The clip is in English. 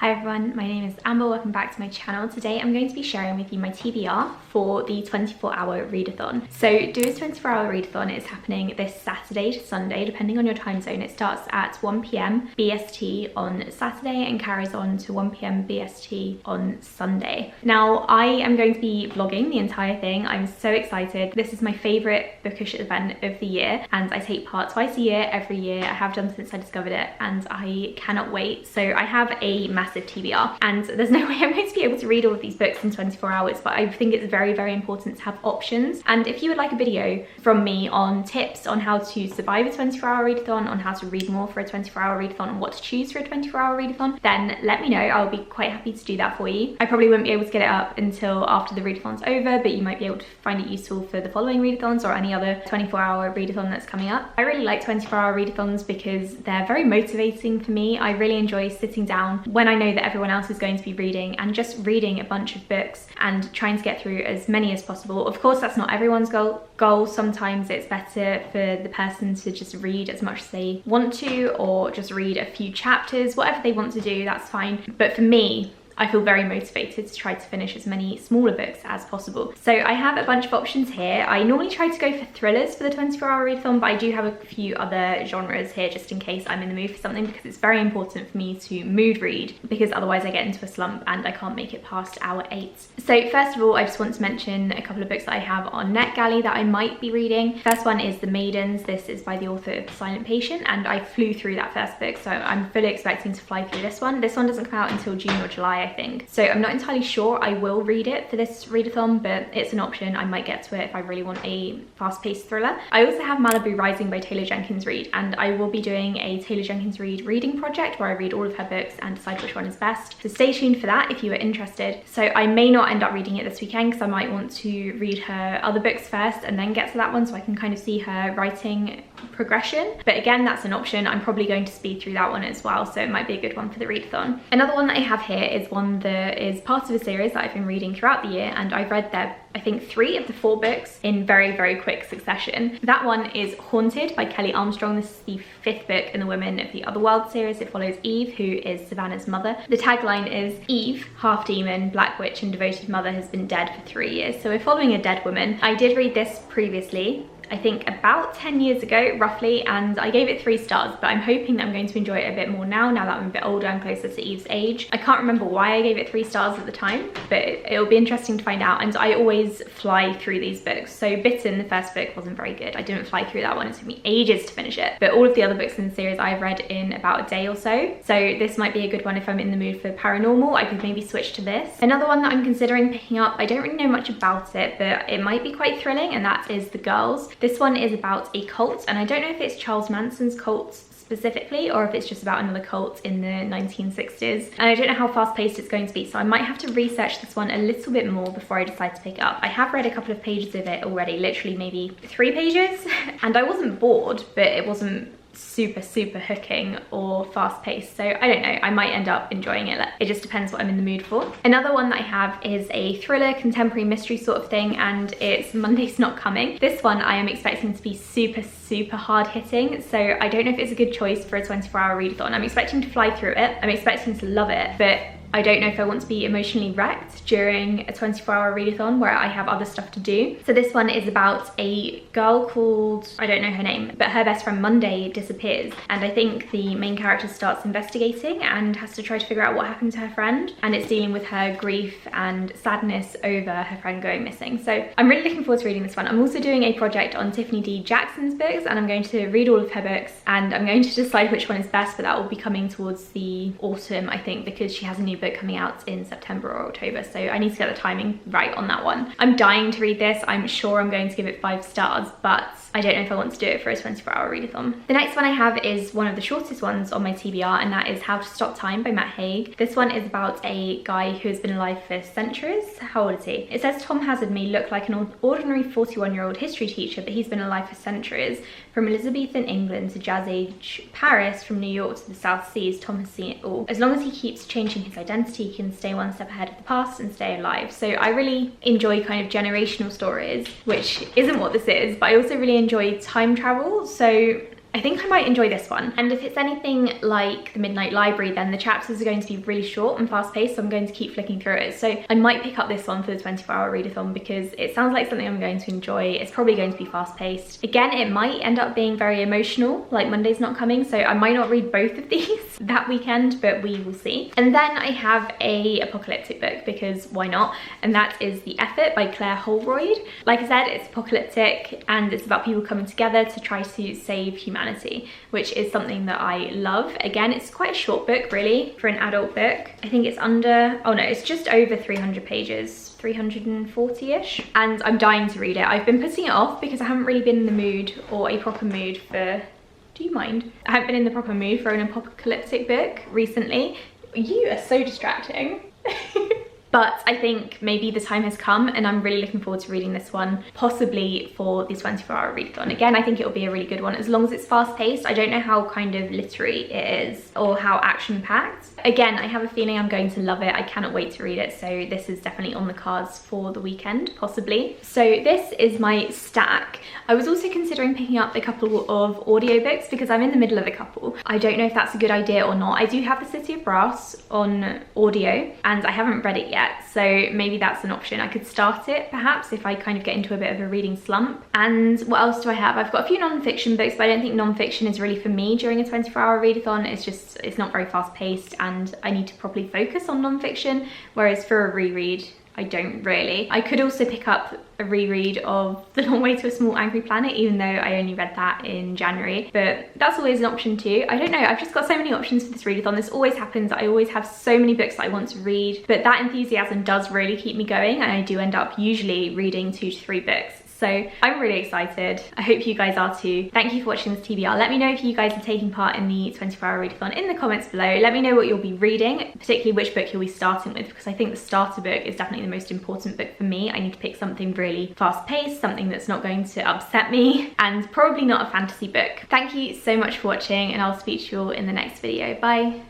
Hi everyone, my name is Amber, welcome back to my channel. Today I'm going to be sharing with you my TBR for the 24-hour readathon. So Dewey's 24-hour readathon is happening this Saturday to Sunday, depending on your time zone. It starts at 1 PM BST on Saturday and carries on to 1 PM BST on Sunday. Now I am going to be vlogging the entire thing. I'm so excited. This is my favourite bookish event of the year and I take part twice a year, every year. I have done since I discovered it and I cannot wait. So I have a massive TBR and there's no way I'm going to be able to read all of these books in 24 hours, but I think it's very, very important to have options. And if you would like a video from me on tips on how to survive a 24-hour readathon, on how to read more for a 24-hour readathon, and what to choose for a 24-hour readathon, then let me know. I'll be quite happy to do that for you. I probably won't be able to get it up until after the readathon's over, but you might be able to find it useful for the following readathons or any other 24-hour readathon that's coming up. I really like 24-hour readathons because they're very motivating for me. I really enjoy sitting down when I know that everyone else is going to be reading and just reading a bunch of books and trying to get through as many as possible. Of course, that's not everyone's goal. Sometimes it's better for the person to just read as much as they want to, or just read a few chapters, whatever they want to do, that's fine. But for me, I feel very motivated to try to finish as many smaller books as possible. So I have a bunch of options here. I normally try to go for thrillers for the 24-hour readathon, but I do have a few other genres here just in case I'm in the mood for something, because it's very important for me to mood read, because otherwise I get into a slump and I can't make it past hour 8. So first of all, I just want to mention a couple of books that I have on NetGalley that I might be reading. First one is The Maidens. This is by the author of The Silent Patient, and I flew through that first book, so I'm fully expecting to fly through this one. This one doesn't come out until June or July, I think. So I'm not entirely sure I will read it for this readathon, but it's an option. I might get to it if I really want a fast-paced thriller. I also have Malibu Rising by Taylor Jenkins Reid, and I will be doing a Taylor Jenkins Reid reading project where I read all of her books and decide which one is best. So stay tuned for that if you are interested. So I may not end up reading it this weekend because I might want to read her other books first and then get to that one so I can kind of see her writing progression. But again, that's an option. I'm probably going to speed through that one as well, so it might be a good one for the readathon. Another one that I have here is one that is part of a series that I've been reading throughout the year, and I've read I think 3 of the 4 books in very, very quick succession. That one is Haunted by Kelly Armstrong. This is the 5th book in the Women of the Otherworld series. It follows Eve, who is Savannah's mother. The tagline is Eve, half demon, black witch and devoted mother, has been dead for 3 years. So we're following a dead woman. I did read this previously, I think about 10 years ago roughly, and I gave it 3 stars, but I'm hoping that I'm going to enjoy it a bit more now that I'm a bit older and closer to Eve's age. I can't remember why I gave it 3 stars at the time, but it'll be interesting to find out. And I always fly through these books. So Bitten, the first book, wasn't very good. I didn't fly through that one. It took me ages to finish it, but all of the other books in the series I've read in about a day or so. So this might be a good one if I'm in the mood for paranormal. I could maybe switch to this. Another one that I'm considering picking up, I don't really know much about it, but it might be quite thrilling, and that is The Girls. This one is about a cult, and I don't know if it's Charles Manson's cults specifically or if it's just about another cult in the 1960s, and I don't know how fast-paced it's going to be, so I might have to research this one a little bit more before I decide to pick it up. I have read a couple of pages of it already, literally maybe 3 pages, and I wasn't bored, but it wasn't super hooking or fast-paced, so I don't know, I might end up enjoying it. It just depends what I'm in the mood for. Another one that I have is a thriller contemporary mystery sort of thing, and it's Monday's Not Coming. This one I am expecting to be super hard-hitting, so I don't know if it's a good choice for a 24-hour readathon. I'm expecting to fly through it, I'm expecting to love it, but I don't know if I want to be emotionally wrecked during a 24-hour readathon where I have other stuff to do. So this one is about a girl called, I don't know her name, but her best friend Monday disappears, and I think the main character starts investigating and has to try to figure out what happened to her friend, and it's dealing with her grief and sadness over her friend going missing. So I'm really looking forward to reading this one. I'm also doing a project on Tiffany D. Jackson's books, and I'm going to read all of her books, and I'm going to decide which one is best, but that will be coming towards the autumn, I think, because she has a new book coming out in September or October, so I need to get the timing right on that one. I'm dying to read this. I'm sure I'm going to give it 5 stars, but I don't know if I want to do it for a 24-hour readathon. The next one I have is one of the shortest ones on my TBR, and that is How to Stop Time by Matt Haig. This one is about a guy who has been alive for centuries. How old is he? It says Tom Hazard may look like an ordinary 41-year-old history teacher, but he's been alive for centuries. From Elizabethan England to Jazz Age Paris, from New York to the South Seas, Tom has seen it all. As long as he keeps changing his identity, he can stay one step ahead of the past and stay alive. So I really enjoy kind of generational stories, which isn't what this is, but I also really enjoy time travel. So I think I might enjoy this one. And if it's anything like The Midnight Library, then the chapters are going to be really short and fast paced, so I'm going to keep flicking through it. So I might pick up this one for the 24-hour readathon because it sounds like something I'm going to enjoy. It's probably going to be fast paced. Again, it might end up being very emotional, like Monday's not coming, so I might not read both of these that weekend, but we will see. And then I have a apocalyptic book because why not? And that is The Effort by Claire Holroyd. Like I said, it's apocalyptic and it's about people coming together to try to save humanity, which is something that I love. Again, it's quite a short book really for an adult book. I think it's under, oh no, it's just over 300 pages, 340-ish, and I'm dying to read it. I've been putting it off because I haven't really been in the mood or a proper mood for, do you mind? I haven't been in the proper mood for an apocalyptic book recently. You are so distracting. But I think maybe the time has come and I'm really looking forward to reading this one, possibly for the 24-hour readathon. Again, I think it'll be a really good one as long as it's fast paced. I don't know how kind of literary it is or how action packed. Again, I have a feeling I'm going to love it. I cannot wait to read it. So this is definitely on the cards for the weekend, possibly. So this is my stack. I was also considering picking up a couple of audiobooks because I'm in the middle of a couple. I don't know if that's a good idea or not. I do have The City of Brass on audio and I haven't read it yet. So maybe that's an option. I could start it perhaps if I kind of get into a bit of a reading slump. And what else do I have? I've got a few non-fiction books, but I don't think non-fiction is really for me during a 24-hour readathon. It's not very fast paced and I need to properly focus on non-fiction, whereas for a reread, I don't really. I could also pick up a reread of The Long Way to a Small Angry Planet, even though I only read that in January, but that's always an option too. I don't know, I've just got so many options for this readathon. This always happens. I always have so many books that I want to read, but that enthusiasm does really keep me going and I do end up usually reading 2 to 3 books. So I'm really excited. I hope you guys are too. Thank you for watching this TBR. Let me know if you guys are taking part in the 24-hour readathon in the comments below. Let me know what you'll be reading, particularly which book you'll be starting with, because I think the starter book is definitely the most important book for me. I need to pick something really fast paced, something that's not going to upset me, and probably not a fantasy book. Thank you so much for watching and I'll speak to you all in the next video. Bye.